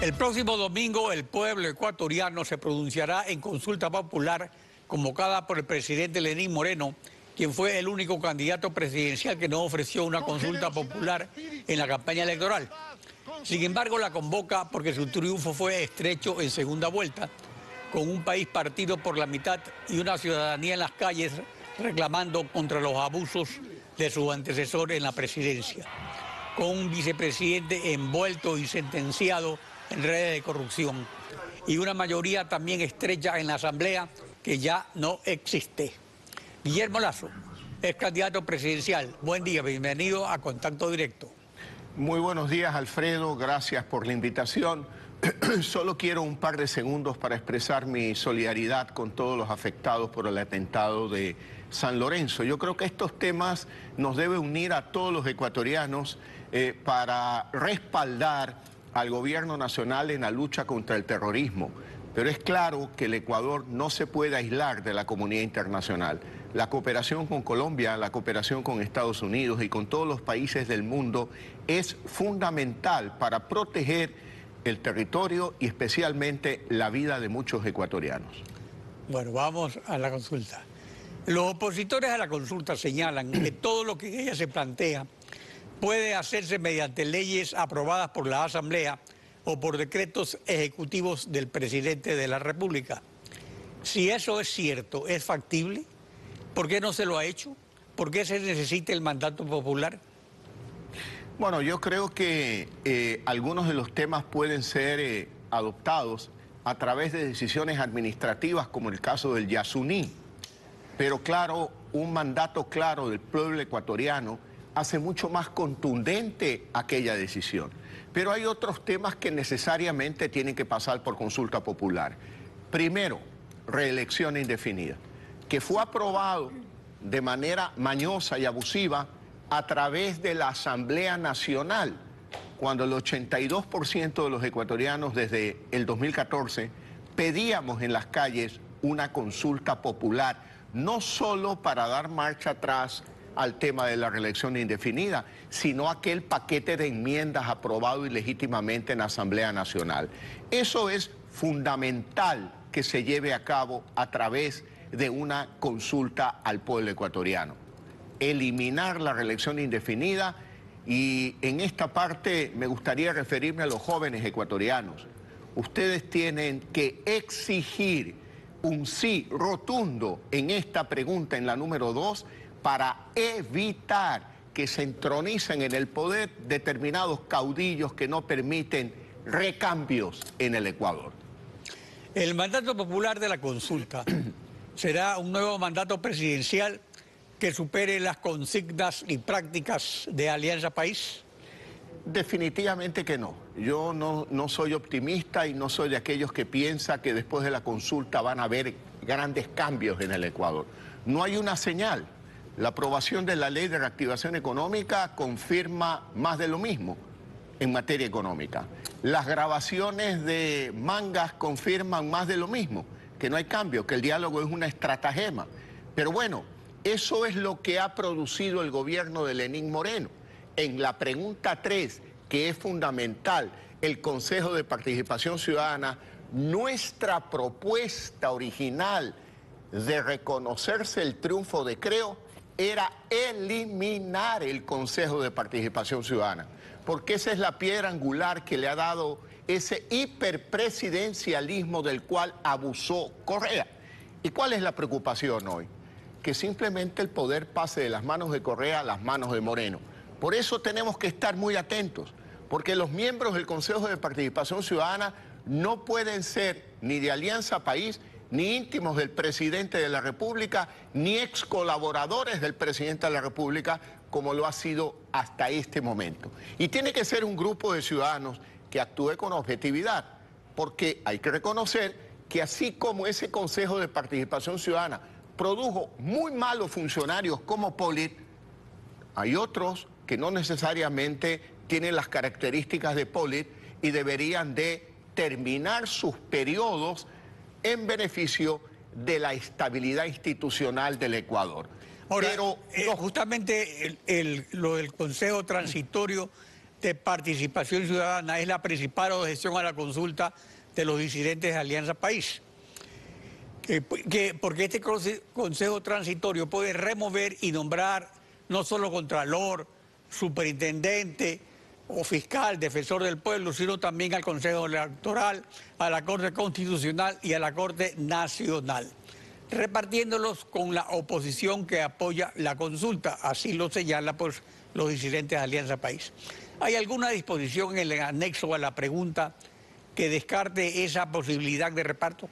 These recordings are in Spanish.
El próximo domingo el pueblo ecuatoriano se pronunciará en consulta popular convocada por el presidente Lenín Moreno, quien fue el único candidato presidencial que no ofreció una consulta popular en la campaña electoral. Sin embargo, la convoca porque su triunfo fue estrecho en segunda vuelta, con un país partido por la mitad y una ciudadanía en las calles reclamando contra los abusos de su antecesor en la presidencia, con un vicepresidente envuelto y sentenciado en redes de corrupción y una mayoría también estrecha en la Asamblea que ya no existe. Guillermo Lazo es candidato presidencial. Buen día, bienvenido a Contacto Directo. Muy buenos días, Alfredo, gracias por la invitación. Solo quiero un par de segundos para expresar mi solidaridad con todos los afectados por el atentado de San Lorenzo. Yo creo que estos temas nos deben unir a todos los ecuatorianos para respaldar al gobierno nacional en la lucha contra el terrorismo. Pero es claro que el Ecuador no se puede aislar de la comunidad internacional. La cooperación con Colombia, la cooperación con Estados Unidos y con todos los países del mundo es fundamental para proteger el territorio y especialmente la vida de muchos ecuatorianos. Bueno, vamos a la consulta. Los opositores a la consulta señalan que todo lo que en ella se plantea puede hacerse mediante leyes aprobadas por la Asamblea o por decretos ejecutivos del presidente de la República. Si eso es cierto, ¿es factible? ¿Por qué no se lo ha hecho? ¿Por qué se necesita el mandato popular? Bueno, yo creo que algunos de los temas pueden ser adoptados a través de decisiones administrativas, como el caso del Yasuní. Pero claro, un mandato claro del pueblo ecuatoriano hace mucho más contundente aquella decisión. Pero hay otros temas que necesariamente tienen que pasar por consulta popular. Primero, reelección indefinida, que fue aprobado de manera mañosa y abusiva a través de la Asamblea Nacional, cuando el 82% de los ecuatorianos desde el 2014 pedíamos en las calles una consulta popular, no solo para dar marcha atrás al tema de la reelección indefinida, sino aquel paquete de enmiendas aprobado ilegítimamente en la Asamblea Nacional. Eso es fundamental que se lleve a cabo a través de una consulta al pueblo ecuatoriano. Eliminar la reelección indefinida, y en esta parte me gustaría referirme a los jóvenes ecuatorianos. Ustedes tienen que exigir un sí rotundo en esta pregunta, en la número 2, para evitar que se entronicen en el poder determinados caudillos que no permiten recambios en el Ecuador. El mandato popular de la consulta será un nuevo mandato presidencial que supere las consignas y prácticas de Alianza País. Definitivamente que no. Yo no soy optimista y no soy de aquellos que piensan que después de la consulta van a haber grandes cambios en el Ecuador. No hay una señal. La aprobación de la Ley de Reactivación Económica confirma más de lo mismo en materia económica. Las grabaciones de mangas confirman más de lo mismo, que no hay cambio, que el diálogo es una estratagema. Pero bueno, eso es lo que ha producido el gobierno de Lenín Moreno. En la pregunta 3, que es fundamental, el Consejo de Participación Ciudadana, nuestra propuesta original de reconocerse el triunfo de Creo era eliminar el Consejo de Participación Ciudadana, porque esa es la piedra angular que le ha dado ese hiperpresidencialismo del cual abusó Correa. ¿Y cuál es la preocupación hoy? Que simplemente el poder pase de las manos de Correa a las manos de Moreno. Por eso tenemos que estar muy atentos, porque los miembros del Consejo de Participación Ciudadana no pueden ser ni de Alianza País, ni íntimos del presidente de la República, ni ex colaboradores del presidente de la República, como lo ha sido hasta este momento. Y tiene que ser un grupo de ciudadanos que actúe con objetividad, porque hay que reconocer que así como ese Consejo de Participación Ciudadana produjo muy malos funcionarios como Polit, hay otros que no necesariamente tienen las características de Polit y deberían de terminar sus periodos en beneficio de la estabilidad institucional del Ecuador. Ahora, pero justamente lo del Consejo Transitorio de participación ciudadana es la principal objeción a la consulta de los disidentes de Alianza País. Porque este Consejo Transitorio puede remover y nombrar no solo contralor, superintendente o fiscal, defensor del pueblo, sino también al Consejo Electoral, a la Corte Constitucional y a la Corte Nacional, repartiéndolos con la oposición que apoya la consulta, así lo señala pues los disidentes de Alianza País. ¿Hay alguna disposición en el anexo a la pregunta que descarte esa posibilidad de reparto?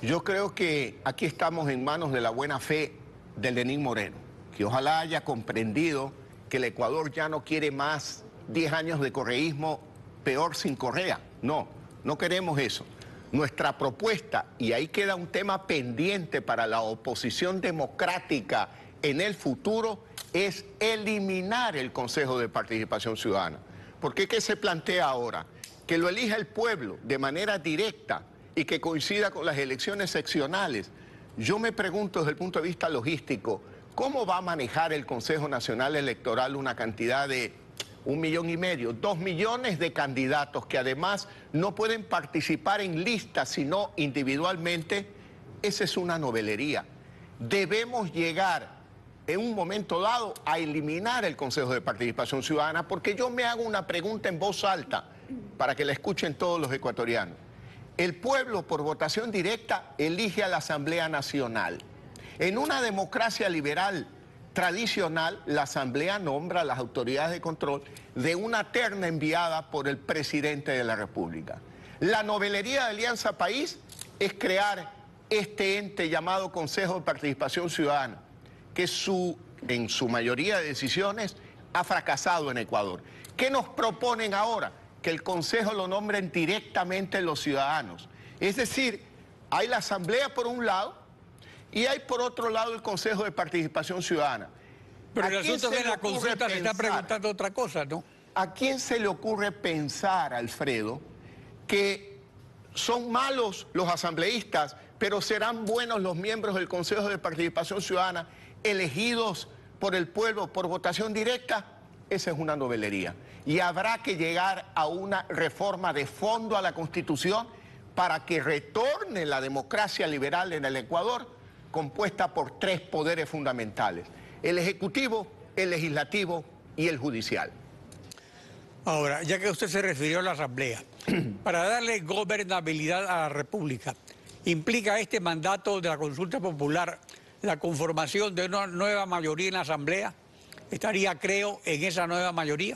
Yo creo que aquí estamos en manos de la buena fe de Lenín Moreno, que ojalá haya comprendido que el Ecuador ya no quiere más 10 años de correísmo, peor sin Correa. No, no queremos eso. Nuestra propuesta, y ahí queda un tema pendiente para la oposición democrática en el futuro, es eliminar el Consejo de Participación Ciudadana. ¿Por qué se plantea ahora? Que lo elija el pueblo de manera directa y que coincida con las elecciones seccionales. Yo me pregunto desde el punto de vista logístico, ¿cómo va a manejar el Consejo Nacional Electoral una cantidad de 1,5 millones, 2 millones de candidatos que además no pueden participar en listas sino individualmente? Esa es una novelería. Debemos llegar en un momento dado a eliminar el Consejo de Participación Ciudadana, porque yo me hago una pregunta en voz alta para que la escuchen todos los ecuatorianos. El pueblo por votación directa elige a la Asamblea Nacional. En una democracia liberal tradicional, la Asamblea nombra a las autoridades de control de una terna enviada por el presidente de la República. La novelería de Alianza País es crear este ente llamado Consejo de Participación Ciudadana, que en su mayoría de decisiones ha fracasado en Ecuador. ¿Qué nos proponen ahora? Que el Consejo lo nombren directamente los ciudadanos. Es decir, hay la Asamblea por un lado y hay por otro lado el Consejo de Participación Ciudadana. Pero el asunto es que la consulta se está preguntando otra cosa, ¿no? ¿A quién se le ocurre pensar, Alfredo, que son malos los asambleístas, pero serán buenos los miembros del Consejo de Participación Ciudadana elegidos por el pueblo por votación directa? Esa es una novelería. Y habrá que llegar a una reforma de fondo a la Constitución para que retorne la democracia liberal en el Ecuador, compuesta por 3 poderes fundamentales: el Ejecutivo, el Legislativo y el Judicial. Ahora, ya que usted se refirió a la Asamblea, para darle gobernabilidad a la República, ¿implica este mandato de la consulta popular la conformación de una nueva mayoría en la Asamblea? ¿Estaría, creo, en esa nueva mayoría?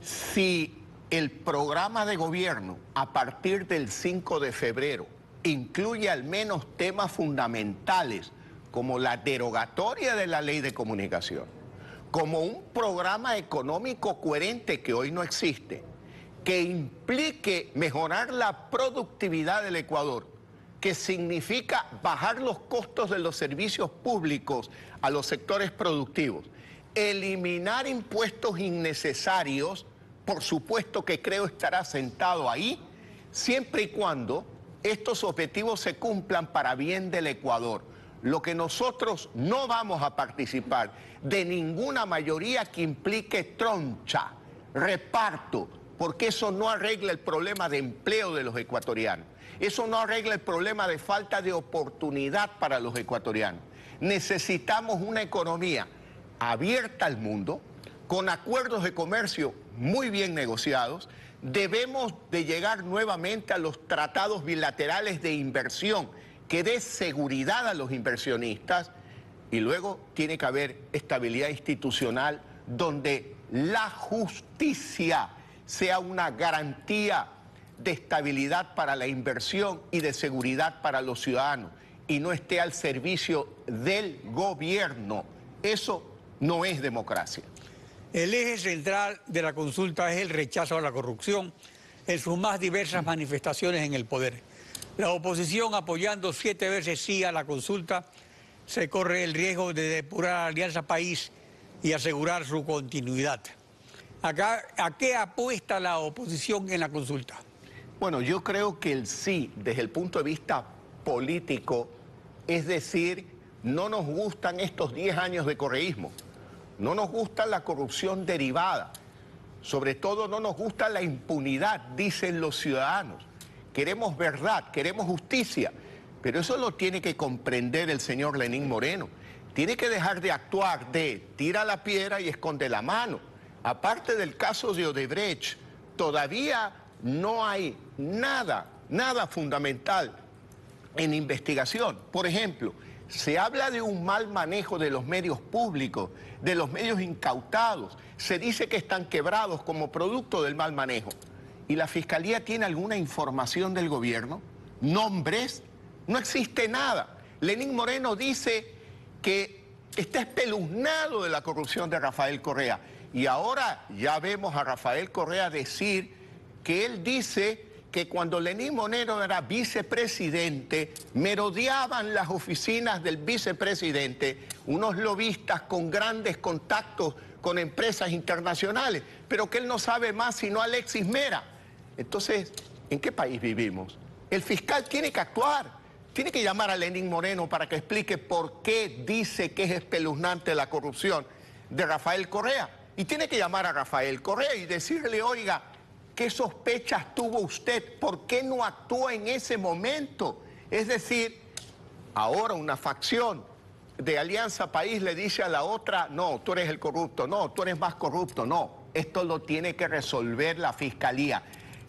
Si el programa de gobierno a partir del 5 de febrero incluye al menos temas fundamentales como la derogatoria de la ley de comunicación, como un programa económico coherente que hoy no existe, que implique mejorar la productividad del Ecuador, que significa bajar los costos de los servicios públicos a los sectores productivos, eliminar impuestos innecesarios, por supuesto que creo estará sentado ahí, siempre y cuando estos objetivos se cumplan para bien del Ecuador. Lo que nosotros no vamos a participar de ninguna mayoría que implique troncha, reparto, porque eso no arregla el problema de empleo de los ecuatorianos. Eso no arregla el problema de falta de oportunidad para los ecuatorianos. Necesitamos una economía abierta al mundo, con acuerdos de comercio muy bien negociados. Debemos de llegar nuevamente a los tratados bilaterales de inversión que dé seguridad a los inversionistas, y luego tiene que haber estabilidad institucional donde la justicia sea una garantía de estabilidad para la inversión y de seguridad para los ciudadanos y no esté al servicio del gobierno. Eso no es democracia. El eje central de la consulta es el rechazo a la corrupción en sus más diversas manifestaciones en el poder. La oposición, apoyando 7 veces sí a la consulta, se corre el riesgo de depurar a Alianza País y asegurar su continuidad. Acá, ¿a qué apuesta la oposición en la consulta? Bueno, yo creo que el sí, desde el punto de vista político, es decir, no nos gustan estos 10 años de correísmo, no nos gusta la corrupción derivada, Sobre todo no nos gusta la impunidad, dicen los ciudadanos. Queremos verdad, queremos justicia. Pero eso lo tiene que comprender el señor Lenín Moreno. Tiene que dejar de actuar de tira la piedra y esconde la mano. Aparte del caso de Odebrecht, todavía no hay nada fundamental en investigación. Por ejemplo, se habla de un mal manejo de los medios públicos, de los medios incautados. Se dice que están quebrados como producto del mal manejo. ¿Y la Fiscalía tiene alguna información del gobierno? ¿Nombres? No existe nada. Lenín Moreno dice que está espeluznado de la corrupción de Rafael Correa. Y ahora ya vemos a Rafael Correa decir que él dice que cuando Lenín Moreno era vicepresidente, merodeaban las oficinas del vicepresidente unos lobistas con grandes contactos con empresas internacionales, pero que él no sabe más sino Alexis Mera. Entonces, ¿en qué país vivimos? El fiscal tiene que actuar. Tiene que llamar a Lenín Moreno para que explique por qué dice que es espeluznante la corrupción de Rafael Correa. Y tiene que llamar a Rafael Correa y decirle, oiga, ¿qué sospechas tuvo usted? ¿Por qué no actuó en ese momento? Es decir, ahora una facción de Alianza País le dice a la otra, no, tú eres el corrupto, no, tú eres más corrupto, no. Esto lo tiene que resolver la Fiscalía,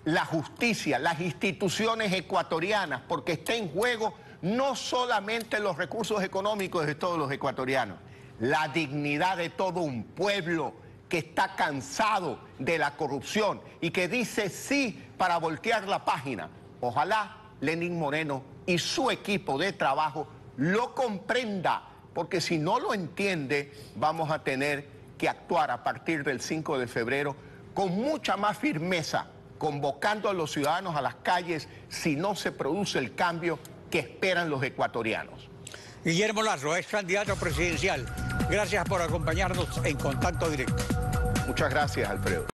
la justicia, las instituciones ecuatorianas, porque está en juego no solamente los recursos económicos de todos los ecuatorianos, la dignidad de todo un pueblo que está cansado de la corrupción y que dice sí para voltear la página. Ojalá Lenín Moreno y su equipo de trabajo lo comprenda, porque si no lo entiende, vamos a tener que actuar a partir del 5 de febrero con mucha más firmeza, convocando a los ciudadanos a las calles si no se produce el cambio que esperan los ecuatorianos. Guillermo Lazo, ex candidato presidencial, gracias por acompañarnos en Contacto Directo. Muchas gracias, Alfredo.